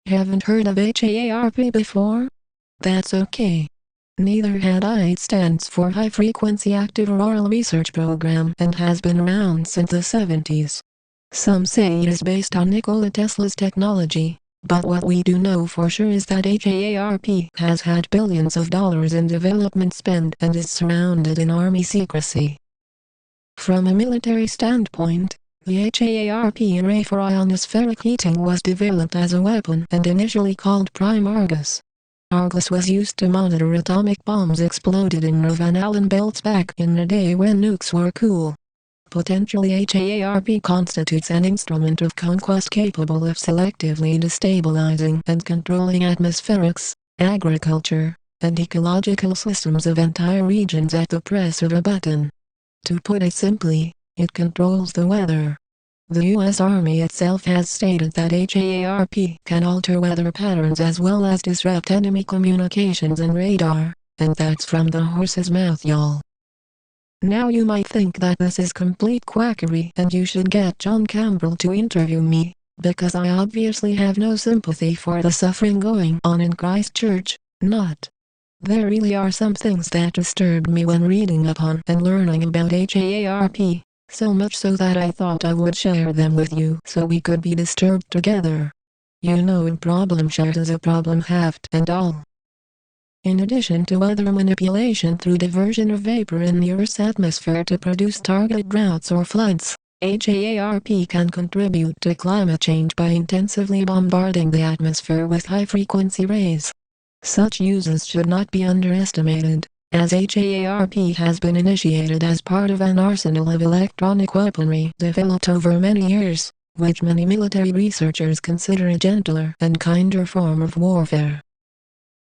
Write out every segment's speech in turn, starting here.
Haven't heard of HAARP before? That's okay. Neither had I. It stands for High Frequency Active Auroral Research Program and has been around since the 70s. Some say it is based on Nikola Tesla's technology, but what we do know for sure is that HAARP has had billions of dollars in development spend and is surrounded in Army secrecy. From a military standpoint, the HAARP array for ionospheric heating was developed as a weapon and initially called Prime Argus. Argus was used to monitor atomic bombs exploded in Van Allen belts back in the day when nukes were cool. Potentially HAARP constitutes an instrument of conquest capable of selectively destabilizing and controlling atmospherics, agriculture, and ecological systems of entire regions at the press of a button. To put it simply, it controls the weather. The U.S. Army itself has stated that HAARP can alter weather patterns as well as disrupt enemy communications and radar, and that's from the horse's mouth, y'all. Now you might think that this is complete quackery and you should get John Campbell to interview me, because I obviously have no sympathy for the suffering going on in Christchurch, not. There really are some things that disturbed me when reading upon and learning about HAARP. So much so that I thought I would share them with you so we could be disturbed together. You know, a problem shared is a problem halved and all. In addition to weather manipulation through diversion of vapor in the Earth's atmosphere to produce targeted droughts or floods, HAARP can contribute to climate change by intensively bombarding the atmosphere with high-frequency rays. Such uses should not be underestimated, as HAARP has been initiated as part of an arsenal of electronic weaponry developed over many years, which many military researchers consider a gentler and kinder form of warfare.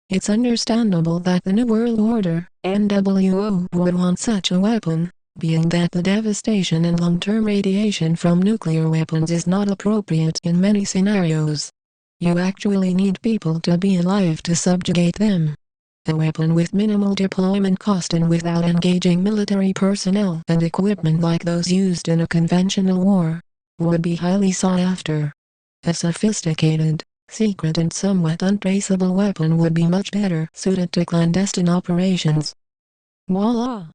It's understandable that the New World Order, NWO, would want such a weapon, being that the devastation and long-term radiation from nuclear weapons is not appropriate in many scenarios. You actually need people to be alive to subjugate them. A weapon with minimal deployment cost and without engaging military personnel and equipment like those used in a conventional war, would be highly sought after. A sophisticated, secret and somewhat untraceable weapon would be much better suited to clandestine operations. Voila!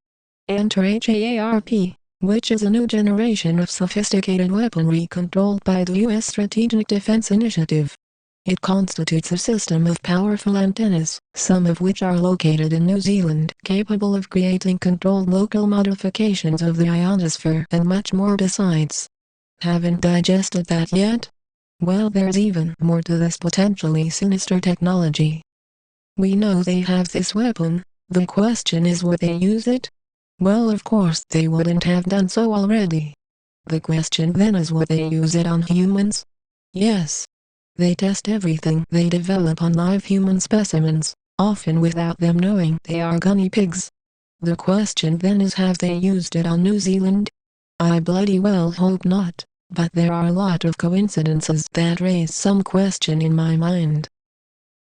Enter HAARP, which is a new generation of sophisticated weaponry controlled by the U.S. Strategic Defense Initiative. It constitutes a system of powerful antennas, some of which are located in New Zealand, capable of creating controlled local modifications of the ionosphere and much more besides. Haven't digested that yet? Well, there's even more to this potentially sinister technology. We know they have this weapon, the question is would they use it? Well, of course they wouldn't have done so already. The question then is would they use it on humans? Yes. They test everything they develop on live human specimens, often without them knowing they are guinea pigs. The question then is have they used it on New Zealand? I bloody well hope not, but there are a lot of coincidences that raise some question in my mind.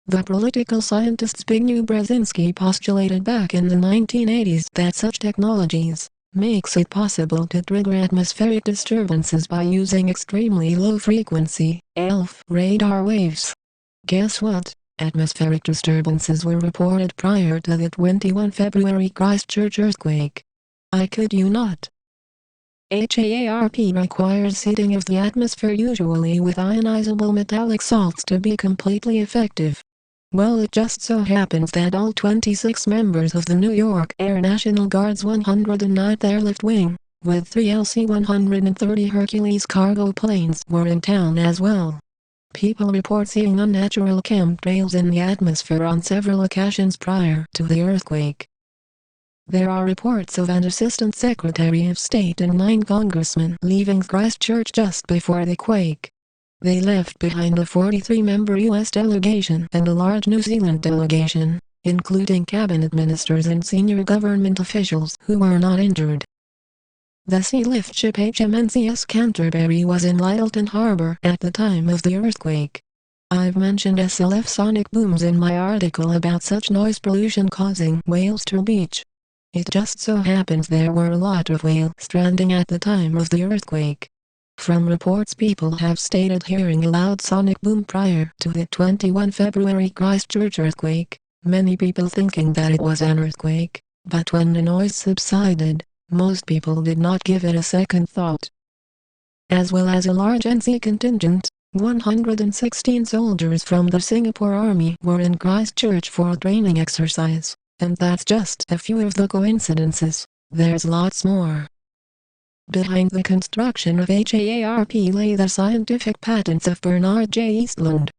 The political scientist Zbigniew Brzezinski postulated back in the 1980s that such technologies makes it possible to trigger atmospheric disturbances by using extremely low-frequency (ELF) radar waves. Guess what? Atmospheric disturbances were reported prior to the 21 February Christchurch earthquake. I kid you not. HAARP requires heating of the atmosphere usually with ionizable metallic salts to be completely effective. Well, it just so happens that all 26 members of the New York Air National Guard's 109th Airlift Wing, with 3 LC-130 Hercules cargo planes, were in town as well. People report seeing unnatural chemtrails in the atmosphere on several occasions prior to the earthquake. There are reports of an Assistant Secretary of State and 9 congressmen leaving Christchurch just before the quake. They left behind a 43-member U.S. delegation and a large New Zealand delegation, including cabinet ministers and senior government officials who were not injured. The sea lift ship HMNCS Canterbury was in Lyttelton Harbour at the time of the earthquake. I've mentioned SLF sonic booms in my article about such noise pollution causing whales to beach. It just so happens there were a lot of whale stranding at the time of the earthquake. From reports, people have stated hearing a loud sonic boom prior to the 21 February Christchurch earthquake, many people thinking that it was an earthquake, but when the noise subsided, most people did not give it a second thought. As well as a large NC contingent, 116 soldiers from the Singapore Army were in Christchurch for a training exercise, and that's just a few of the coincidences. There's lots more. Behind the construction of HAARP lay the scientific patents of Bernard J. Eastlund.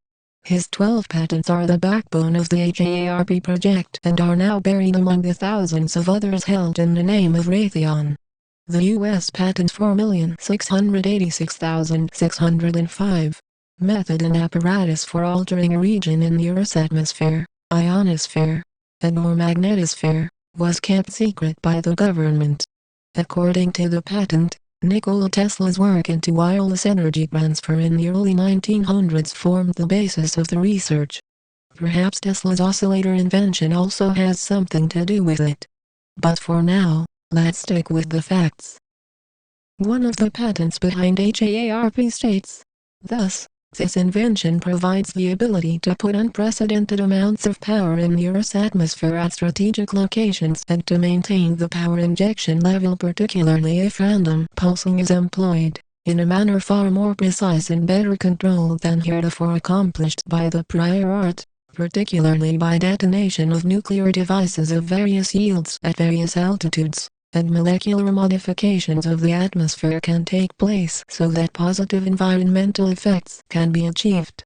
His 12 patents are the backbone of the HAARP project and are now buried among the thousands of others held in the name of Raytheon. The U.S. patent 4,686,605, method and apparatus for altering a region in the Earth's atmosphere, ionosphere, and/or magnetosphere, was kept secret by the government. According to the patent, Nikola Tesla's work into wireless energy transfer in the early 1900s formed the basis of the research. Perhaps Tesla's oscillator invention also has something to do with it. But for now, let's stick with the facts. One of the patents behind HAARP states, thus, this invention provides the ability to put unprecedented amounts of power in the Earth's atmosphere at strategic locations and to maintain the power injection level, particularly if random pulsing is employed, in a manner far more precise and better controlled than heretofore accomplished by the prior art, particularly by detonation of nuclear devices of various yields at various altitudes. And molecular modifications of the atmosphere can take place so that positive environmental effects can be achieved.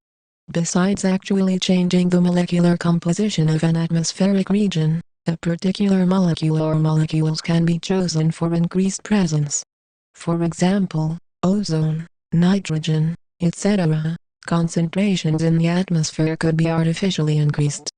Besides actually changing the molecular composition of an atmospheric region, a particular molecule or molecules can be chosen for increased presence. For example, ozone, nitrogen, etc. concentrations in the atmosphere could be artificially increased.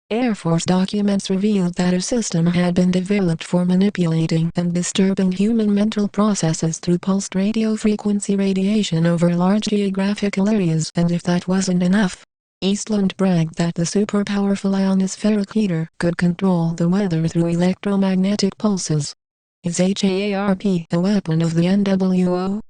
Air Force documents revealed that a system had been developed for manipulating and disturbing human mental processes through pulsed radio frequency radiation over large geographical areas, and if that wasn't enough, Eastlund bragged that the super-powerful ionospheric heater could control the weather through electromagnetic pulses. Is HAARP a weapon of the NWO?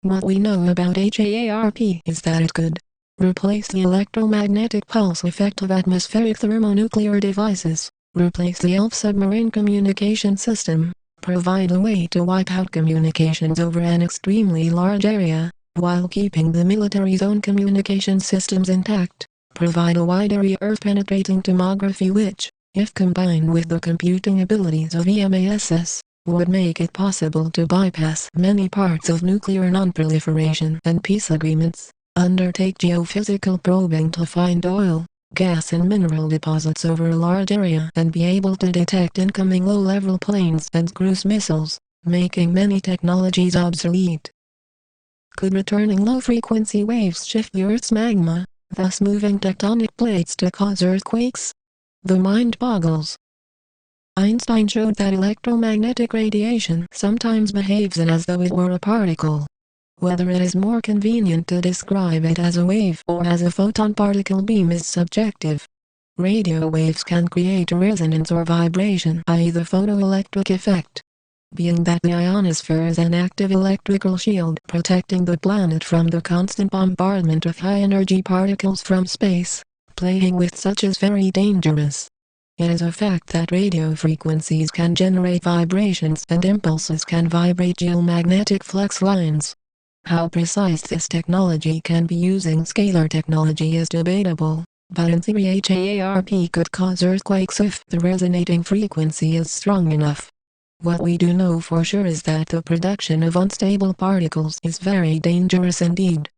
What we know about HAARP is that it could replace the electromagnetic pulse effect of atmospheric thermonuclear devices, replace the ELF submarine communication system, provide a way to wipe out communications over an extremely large area, while keeping the military's own communication systems intact, provide a wide-area Earth-penetrating tomography which, if combined with the computing abilities of EMASS, would make it possible to bypass many parts of nuclear non-proliferation and peace agreements, undertake geophysical probing to find oil, gas and mineral deposits over a large area and be able to detect incoming low-level planes and cruise missiles, making many technologies obsolete. Could returning low-frequency waves shift the Earth's magma, thus moving tectonic plates to cause earthquakes? The mind boggles. Einstein showed that electromagnetic radiation sometimes behaves as though it were a particle. Whether it is more convenient to describe it as a wave or as a photon particle beam is subjective. Radio waves can create a resonance or vibration, i.e. the photoelectric effect. Being that the ionosphere is an active electrical shield protecting the planet from the constant bombardment of high-energy particles from space, playing with such is very dangerous. It is a fact that radio frequencies can generate vibrations and impulses can vibrate geomagnetic flux lines. How precise this technology can be using scalar technology is debatable, but in theory HAARP could cause earthquakes if the resonating frequency is strong enough. What we do know for sure is that the production of unstable particles is very dangerous indeed.